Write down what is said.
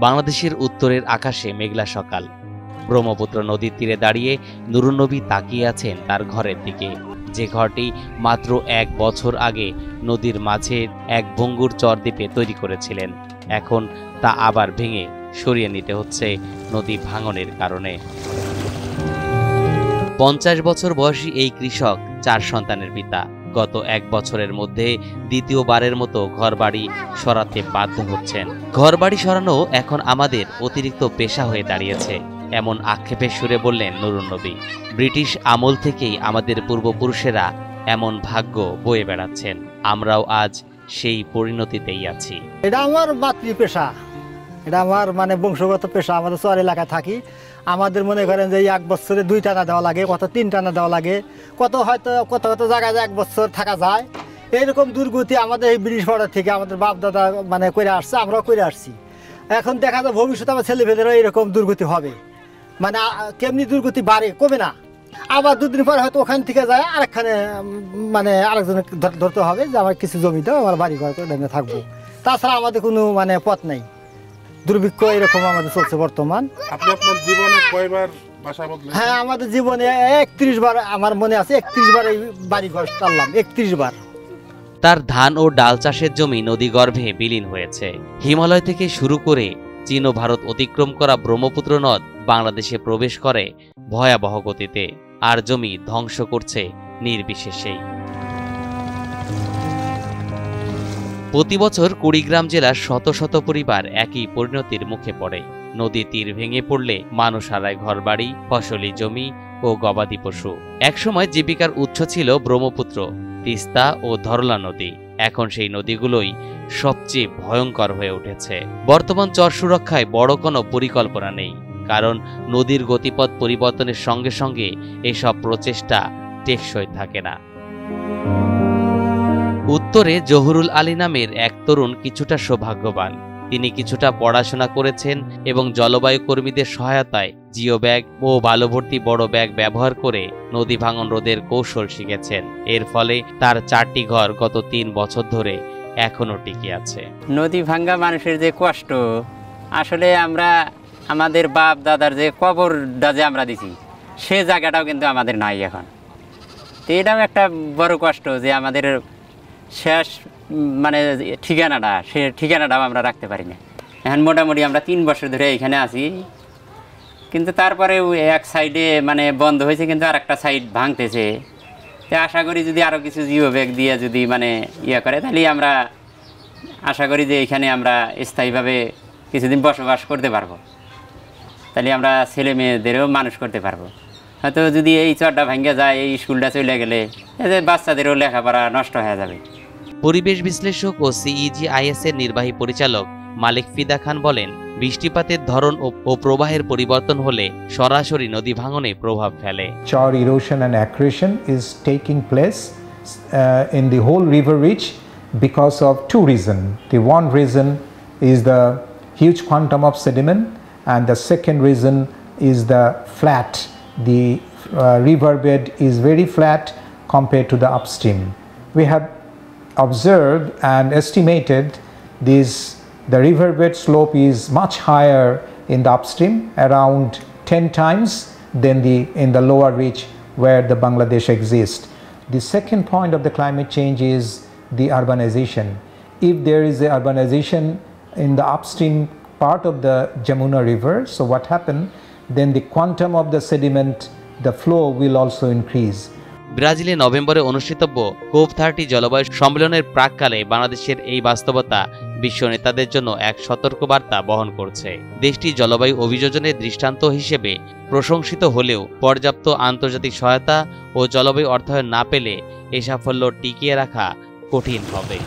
বাংলাদেশের উত্তরের আকাশে মেঘলা সকাল। ব্রহ্মপুত্র নদীর তীরে দাঁড়িয়ে নুরুন নবী তাকিয়ে আছেন তার ঘরের দিকে, যে ঘরটি মাত্র 1 বছর আগে নদীর মাঝে এক ভঙ্গুর চরদ্বীপে তৈরি করেছিলেন। এখন তা আবার ভেঙে সরিয়ে নিতে হচ্ছে নদী ভাঙনের কারণে। 50 বছর বয়সী এই কৃষক 4 সন্তানের পিতা। গত 1 বছরের মধ্যে দ্বিতীয়বারের মতো ঘরবাড়ি সরাতে বাধ্য হচ্ছেন। ঘরবাড়ি সরানো এখন আমাদের অতিরিক্ত পেশা হয়ে দাঁড়িয়েছে, এমন আক্ষেপের সুরে বললেন নুরুন নবী। ব্রিটিশ আমল থেকেই আমাদের পূর্বপুরুষেরা এমন ভাগ্য বয়ে বেড়াচ্ছেন, আমরাও আজ সেই পরিণতিতেই আছি। এটা আমার মাতৃ পেশা, এটা আমার বংশগত পেশা। আমাদের চর এলাকায় থাকি, আমাদের মনে করেন যে 1 বছরে 2 টানা দেওয়া লাগে, কত 3 টানা দেওয়া লাগে, কত হয়তো কত কত জায়গায় 1 বছর থাকা যায়। এইরকম দুর্গতি আমাদের এই ব্রিটিশ পাড়া থেকে আমাদের বাপ দাদা করে আসছে, আমরাও করে আসছি। এখন দেখা যায় ভবিষ্যতে আমার ছেলেমেয়েদেরও এরকম দুর্গতি হবে, কেমনি দুর্গতি বাড়ে, কমে না। আবার 2 দিন পরে হয়তো ওখান থেকে যায় আরেকখানে আরেকজনে ধরতে হবে যে আমার কিছু জমি দাও, আমার বাড়ি ঘর করে থাকবো। তাছাড়া আমাদের কোনো বাত নেই। দুর্ভিক্ষ এরকম আমাদের চলছে বর্তমান। আপনি আপনার জীবনে কয়বার বাসা বদলেছেন? হ্যাঁ, আমাদের জীবনে 31 বার, আমার মনে আছে 31 বার এই বাড়ি ঘর টানলাম, 31 বার। তার ধান ও ডাল চাষের জমি নদীগর্ভে বিলীন হয়েছে। হিমালয় থেকে শুরু করে চীন ও ভারত অতিক্রম করা ব্রহ্মপুত্র নদ বাংলাদেশে প্রবেশ করে ভয়াবহ গতিতে, আর জমি ধ্বংস করছে নির্বিশেষেই। প্রতি বছর কুড়িগ্রাম জেলার শত শত পরিবার একই পরিণতির মুখে পড়ে। নদী তীর ভেঙে পড়লে মানুষ হারায় ঘরবাড়ি, ফসলি জমি ও গবাদি পশু। একসময় জীবিকার উৎস ছিল ব্রহ্মপুত্র, তিস্তা ও ধরলা নদী। এখন সেই নদীগুলোই সবচেয়ে ভয়ঙ্কর হয়ে উঠেছে। বর্তমান চর সুরক্ষায় বড় কোনো পরিকল্পনা নেই, কারণ নদীর গতিপথ পরিবর্তনের সঙ্গে সঙ্গে এসব প্রচেষ্টা টেকসই থাকে না। উত্তরে জহুরুল আলী নামের এক তরুণ কিছুটা সৌভাগ্যবান। তিনি কিছুটা পড়াশোনা করেছেন এবং জলবায়ু কর্মীদের সহায়তায় জিও ব্যাগ ও বালুভর্তি বড় ব্যাগ ব্যবহার করে নদী ভাঙন রোধের কৌশল শিখেছেন। এর ফলে তার 4টি ঘর গত 3 বছর ধরে এখনো টিকে আছে। নদী ভাঙ্গা মানুষের যে কষ্ট, আসলে আমরা আমাদের বাপ দাদার যে কবরটা যে আমরা দিছি, সে জায়গাটাও কিন্তু আমাদের নাই এখন। তো এটাও একটা বড় কষ্ট যে আমাদের শেষ ঠিকানাটা, সে ঠিকানাটাও আমরা রাখতে পারি না। এখন মোটামুটি আমরা 3 বছর ধরে এখানে আছি, কিন্তু তারপরে এক সাইডে বন্ধ হয়েছে, কিন্তু আর একটা সাইড ভাঙতেছে। তো আশা করি যদি আরও কিছু জিও ব্যাগ দিয়ে যদি করে, তাহলে আমরা আশা করি যে এখানে আমরা স্থায়ীভাবে কিছুদিন বসবাস করতে পারবো, তাহলে আমরা ছেলে মেয়েদেরও মানুষ করতে পারবো। হয়তো যদি এই চরটা ভাঙ্গে যায়, এই স্কুলটা চলে গেলে বাচ্চাদেরও লেখাপড়া নষ্ট হয়ে যাবে। পরিবেশ বিশ্লেষক ও CEGIS এর নির্বাহী পরিচালক মালিক ফিদা খান বলেন, বৃষ্টিপাতের ধরন ও প্রবাহের পরিবর্তন হলে সরাসরি নদী ভাঙনে প্রভাব ফেলে। Char erosion and accretion is taking place in the whole river reach because of 2 reasons. The one reason is the huge quantum of sediment, and the second reason is the flat. The river bed is very flat compared to the upstream. We have observed and estimated the riverbed slope is much higher in the upstream, around 10 times than in the lower reach where the Bangladesh exists. The second point of the climate change is the urbanization. If there is a urbanization in the upstream part of the Jamuna River, so what happened, then the quantum of the sediment, the flow will also increase. ব্রাজিলে নভেম্বরে অনুষ্ঠিতব্য COP30 জলবায়ু সম্মেলনের প্রাক্কালে বাংলাদেশের এই বাস্তবতা বিশ্ব নেতাদের জন্য এক সতর্কবার্তা বহন করছে। দেশটি জলবায়ু অভিযোজনের দৃষ্টান্ত হিসেবে প্রশংসিত হলেও পর্যাপ্ত আন্তর্জাতিক সহায়তা ও জলবায়ু অর্থায়ন না পেলে এই সাফল্য টিকিয়ে রাখা কঠিন হবে।